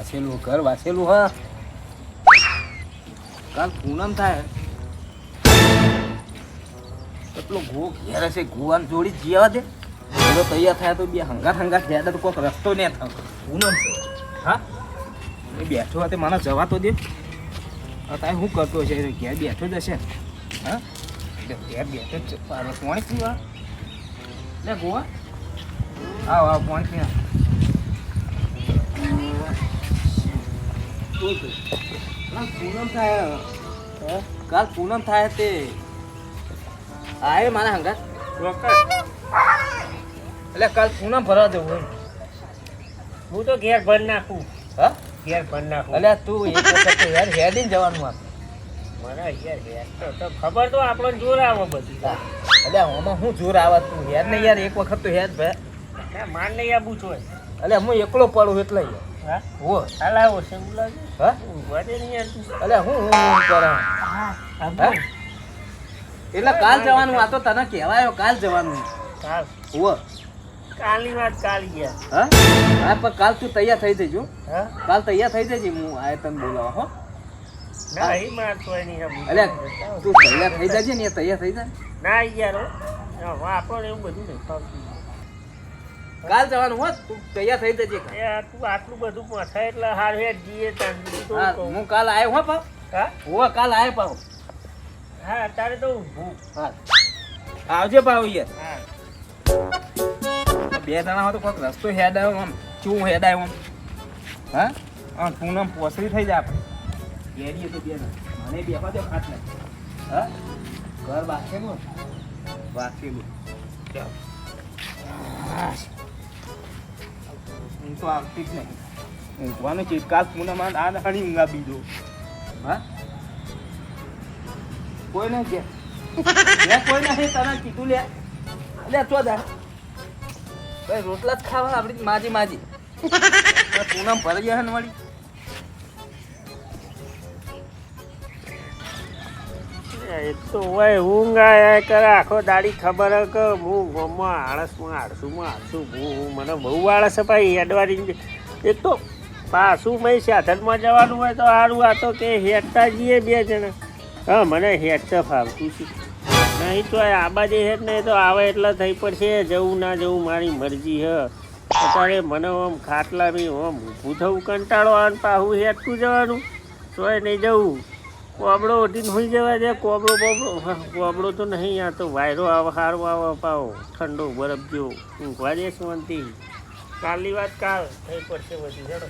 વાસેલું ઘર વાસેલું હા કાલ પૂનમ થાય એટલો ગો ઘેર હશે ગોવાન જોડી જીવા દે તો તૈયાર થાય તો બે હંગાત ગયા તો કોઈક રસ્તો નહીં થાય પૂનમ છે હા એ બેઠો હતો મને જવા તો દે તારે શું કરતો છે ઘેર બેઠો જ હશે હા ઘેર બેઠો જ પાણી પીવા લે ગોવા આવ પાણી પીવા પૂનમ થાય કાલ પૂનમ થાય તે આય મારા હંગાત એટલે કાલ પૂનમ ભરવા જવું હું તો ઘેર ભર નાખું. હા ઘેર ભર નાખું. એટલે તું એક વખત યાર હેડીને જવાનું આ મને યાર હેર તો ખબર તો આપણને જોર આવે બધી. એટલે આમાં શું જોર આવે તું હેર ને યાર એક વખત તો હેર ભાઈ માન નહીં આવું છો. એટલે હું એકલો પડું એટલે હા હો હલાવો છે એવું લાગે. હા વધે નહીં યાર તું. એટલે હું કરે એટલે કાલ જવાનું આ તો તને કહેવાયો કાલ જવાનું કાલ હો કાલની વાત કાલ ગયા. હા હા પણ કાલ તું તૈયાર થઈ જજો હા કાલ તૈયાર થઈ જજે હું આ તને બોલાવા હો ના એ માર તો નહીં એટલે તું તૈયાર થઈ જજે ને તૈયાર થઈ જાય ના યાર આપણને એવું બધું નહીં ફાવતું. કાલ જવાનું હોત તું તૈયાર થઈ જજે કાલ. યાર તું આટલું બધું પહોંચાય એટલે હાર હેઠ જઈએ તાર બીજું તો હા કહું. હું કાલ આવ્યો હો પાવ હા હો કાલ આવ્યો પાવ હા તારે તો ઊભું. હા આવજે પાવ યાર હા બે જણા હોય તો કોઈક રસ્તો હેડ આવ્યો આમ શું હેડ આવ્યો આમ હા આમ પૂનમ પોસરી થઈ જાય આપણે ઘેરીએ તો બે જણા મને બેવા દો ખાટ ને હા ઘર વાસેલું હું તો આવતી જ નહીં ઊંઘવાનું છે કાલ પૂનમ આ હણી ઊંઘા બીજો હા કોઈ નહીં કે કોઈ નહીં તને કીધું લે લે ચો જા ભાઈ રોટલા જ ખાવા આપણી માજી પૂનમ ભરી જાય ને વળી એક તો હોય ઊંઘ આયા કરે આખો દાડી ખબર હે કે હું ગામમાં આળસું હું મને બહુ આળસ ભાઈ હેડવાની. એક તો પાછું મેં સાધનમાં જવાનું હોય તો સારું આ તો કે હેડતા જઈએ બે જણા. હા મને હેડતા ફાવતું છે નહીં તો આ બાજુ હેડ નહીં તો આવે એટલે થઈ પડશે જવું ના જવું મારી મરજી હે. અત્યારે મને આમ ખાટલાની આમ ઊભું થવું કંટાળો આવે ને પાછું હેડતું જવાનું તોય નહીં જવું. કોબડો ઉઠીને હોઈ જવા દે કોબડો તો નહીં આ તો વાયરો આવે સારો આવે પાવો ઠંડો બરફ જેવો ઊંઘવા દે શાંતિ. કાલની વાત કાલ થઈ પડશે બધી ચડો.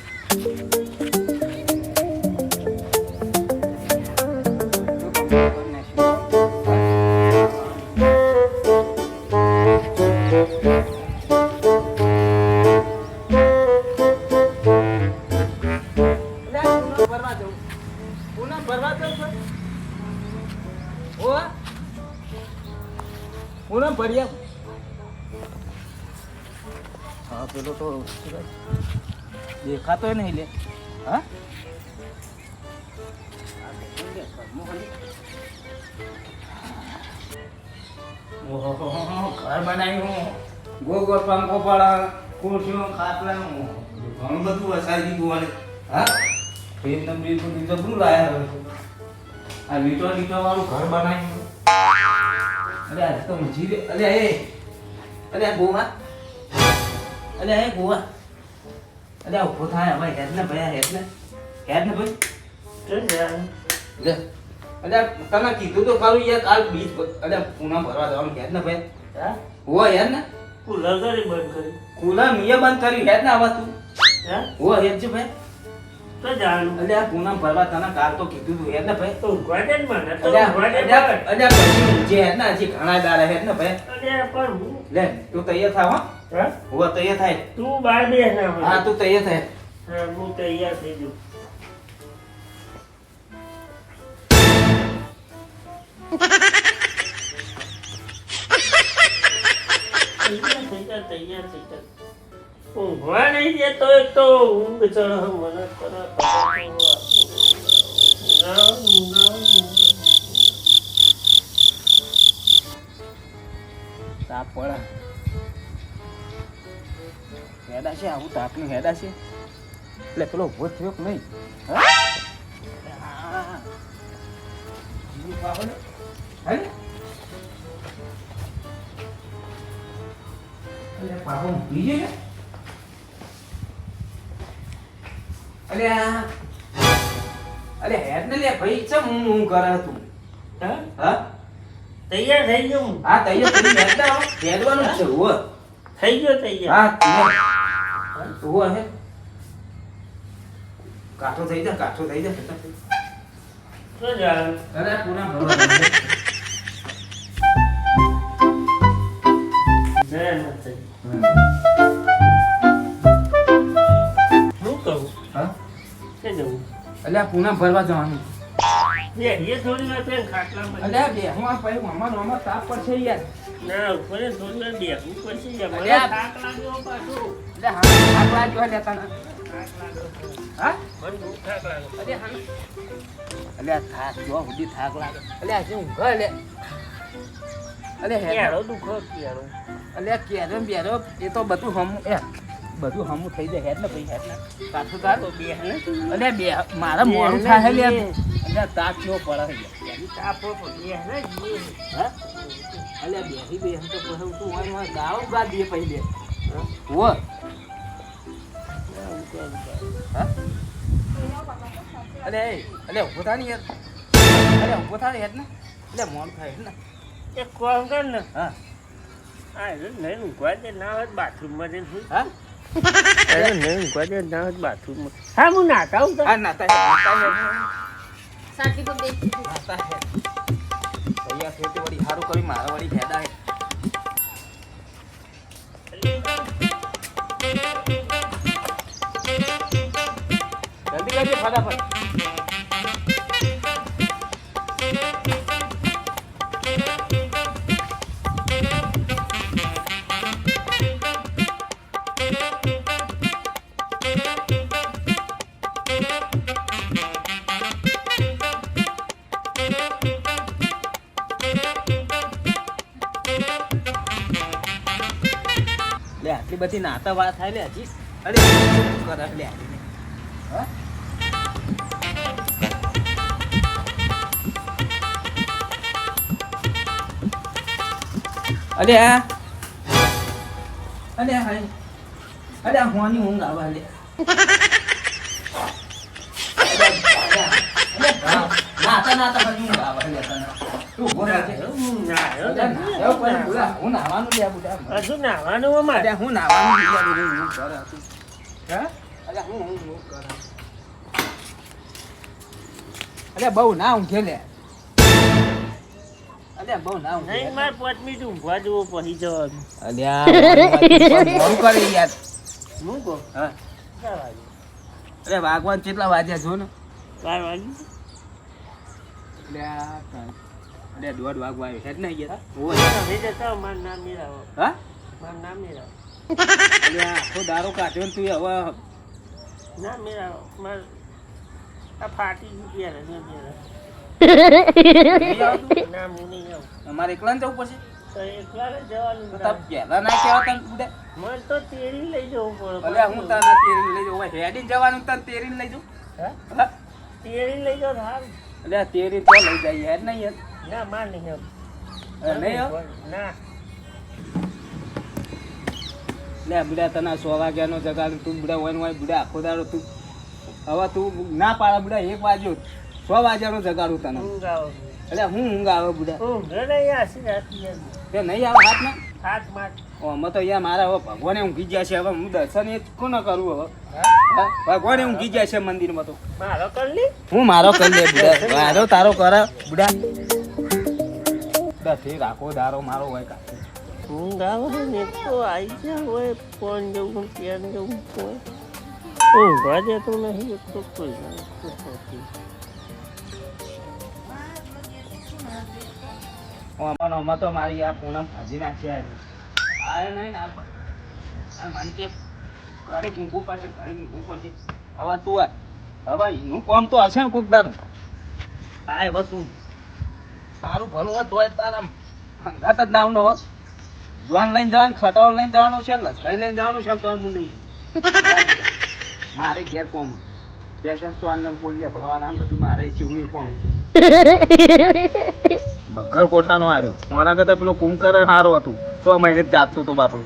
પૂનમ ભર્યા હા પેલો તો દેખાતો નહીં લે હા ઘર બનાવ્યું ગોળ પંખો પાડા ખુરશીઓ ખાટલા ઘણું બધું વસાવી દીધું વાળે હા ફેર બીજું જબરું લાયા આ વીટો વાળું ઘર બનાવ્યું. અરે આ તો જીવે અરે આ ગોવા અરે આ ગોવા અરે આ ઉભો થાય ભાઈ હેડ ને ભાઈ લે અરે તને કીધું તો ખરું યાર કાલ બીજ અરે પૂનમ ભરવા જવાનું હેડ ને ભાઈ હા હો હેડ ને કુલર કરી બંધ કરી કુલર મીએ બંધ કર્યું હેડ ને આવા તું હા હો હેડ છે ભાઈ તો જાણું અરે આ પૂનમ ભરવા તને કાલ તો કીધું તું હેડ ને ભાઈ તો ગાર્ડન માં તો જે હેડ ને હજી ઘણા દાડા હેડ ને ભાઈ પણ લે તું તૈયાર થાવ હા હો તૈયાર થાય તું બહાર બેસ ના હા તું તૈયાર થાય હા હું તૈયાર થઈ જઉં. તૈયાર થઈ જા. ઊંઘવા નહીં દેતો એક તો ઊંઘ ચડે મને તાપ પડે હેડા છે આવું તાપનું હેડા છે એટલે પેલો ઉભો થયો કે નહીં? હા? હા. જીવ પાવો ને? હે? અલે પાવો ઊંઘી ગયો ને? અલે હેડ ને લે ભાઈ ચમ હું કરે તું? હા હા? તૈયાર થઈ ગયો હું. હા તૈયાર થઈ હેડ ના હેડવાનું જ છે હો. થઈ ગયો તૈયાર. હા તું હે કાઠો થઈ જા શું જાણ? અરે પૂરા ભરવા દે. ના નથી. શું કહું? હા કે જવું? અલ્યા પૂના ભરવા જવાનું. એ થોડી વાર પેન ખાટલામાં. અલ્યા બે હું આ પછી મામા તાપ પડશે યાર. ના ઉપર થોડી વાર બેસવું પડશે યાર. મને અલ્યા. થાક લાગ્યો પાછું. અલ્યા હા થાક લાગ્યો લેતા ના. થાક લાગ્યો. હા મને બહુ થાક લાગ્યો. અલ્યા હા અલ્યા થાક જો સુધી થાક લાગે. અલ્યા શું ઊંઘ લે. અલ્યા હેડ. કેળો દુખો કેળો. અલ્યા કેરમ બેરો એ તો બધું હમું એ બધું હમું થઈ જાય હેડ ને ભાઈ હેડ ને કાઠું તાર તો બે ને અલ્યા બે મારા મોડું થાય લે અલ્યા તાપ કેવો પડે છે એની તાપો તો બે ને જીએ. હા અલ્યા બેહી બે તો પછી તું હોય ગાળો ગા દે પહેલે હો હા અલ્યા ઉભો થા ને યાર અલ્યા ઉભો થા ને હેડ ને અલ્યા મોડું થાય હેડ ને એક કામ કર ને. હા આ નહીં ઊંઘવા દે ના હોય બાથરૂમમાં જઈને સુઈ. હા અરે નહીં ઊંઘવા દે ના હોય બાથરૂમમાં. હા હું નાતા હું હા નાતા હેડ સાચી તો દે. નાતા હેડ ભૈયા ખેતી વળી સારું કરી મારા વળી ફેદા હે જલ્દી કરજે ફટાફટ લે આટલી બધી નાતા વાત થાય લે હજી અરે શું કરે લે હા અરે આ અરે હાય અરે આ હોની ઊંઘ આવે લે નાતા નાતા પછી ઊંઘ આવે લે તને તું બોલા છે હું નાવાનું લે બુડા હજુ નાવાનું અમારે. હું નાવાનું લે કરે તું હા અરે હું કરે અરે બહુ ના ઊંઘે લે અરે બહુ ના ઊંઘે નહીં મારે 5 મિનિટ ઊંઘવા જવું પછી જવાનું. અલ્યા મોડું કરે યાર હું કહું હા કેટલા વાગે? અરે વાગવાન કેટલા વાગ્યા જો ને 12 વાગે. અરે દોઢ વાગવા આવ્યો હેડ ને યાર તમે જતા હો, મારું નામ મેળાવો. હા મારું નામ મેળાવો. અલ્યા આખો દારો કાઢ્યો ને તું હવે ના મેળાવો. મારે આ ફાટી ગયું ત્યારે ન મેળાવો. નહીં આવતું? ના હું નહીં આવું. અમારે એકલા ને જવું પડશે તો એકલા જ જવાનું. તો તાર પહેલા ના કહેવા તને બુડા મને તો તેડી લઈ જવું પડે. અલ્યા હું તને તેરીને લઈ જાઉં હેડીને જવાનું તને તેરીને લઈ જાઉં હા? હા તેડી લઈ જાઓ તો સારું. અલ્યા તેરી તો લઈ જાય હેડ નહીં યાર ના માર નહીં આવું. નહીં આવ ના લે બુડા તને 100 વાગ્યાનો જગાડ તું બુડા હોય બુડા આખો દાડો તું હવે તું ના પાડા બુડા 1 વાગ્યો 100 વાગ્યાનો જગાડું તને ઊંઘ આવે. એટલે હું ઊંઘ આવે બુડા ઊંઘ નહીં આસી રાતી એમ. તે નહીં આવે હાથ ના હાથ માર. અમે તો યાર મારા હવે ભગવાને ઊંઘી ગયા છે હવે હું દર્શન એ કોને કરું હવે હા? ભગવાને ઊંઘી ગયા છે મંદિરમાં તો મારો કર લી. હું મારો કરી લે બુડા મારો તારો કર બુડા દથી રાખો દારો મારો હોય કા ઊંઘ આવે ને એક તો આવી ગયા હોય ફોન જવું ત્યાં જવું હોય. ઊંઘવા દેતું નહીં એક તો કોઈ આમાં તો મારી આ પૂનમ ભાજી નાખી આ નહીં ને આ મારી કે ગાડી મૂકવું પડશે ગાડી મૂકવું પડશે હવે તું આ હવે એનું કામ તો હશે ને કોક દાડું આ હવે તું તારું ભલું હોય તોય તારા હંગાત જ નામ નો હોત જવાન લઈને જવાનું ખટાવ લઈને જવાનું છે લશ્કરી લઈને જવાનું છે તો હું નહીં મારે ઘેર કોમ પેશન તો આનંદ બોલીએ ભણવાના બધું મારે ચીવડી કોમ બકર કોટાનો આવ્યો મારા કરતા પેલો કુંકર સારો હતું 6 મહિને જ જાગતો હતો બાપુ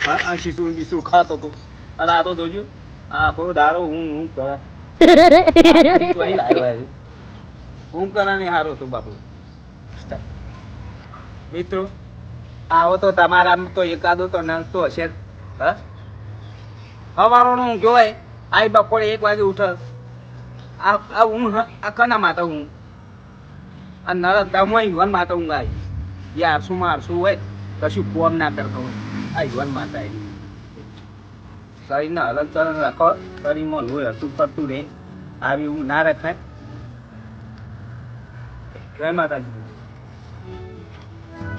આ શીશું બીસું ખાતો હતો અને આ તો જોજો આખો દારો હું કરે હું કરાને સારો હતો બાપુ મિત્રો આવો તો તમારા તો એકાદો તો નંગ તો હશે જ. હા સવારનું જોવાય આઈ બપોરે 1 વાગે ઉઠે આ ઊંઘ આ કના માટે હું આ નરકમાં યુવાન માટે ઊંઘ આવી યાર શું મારશું હોય કશું ફોન ના કરતો હોય આ યુવાન માતા આવી શરીરને હલન ચલન રાખો શરીરમાં લોહી હરતું ફરતું રહે આવી ઊંઘ ના રખાય જય માતાજી.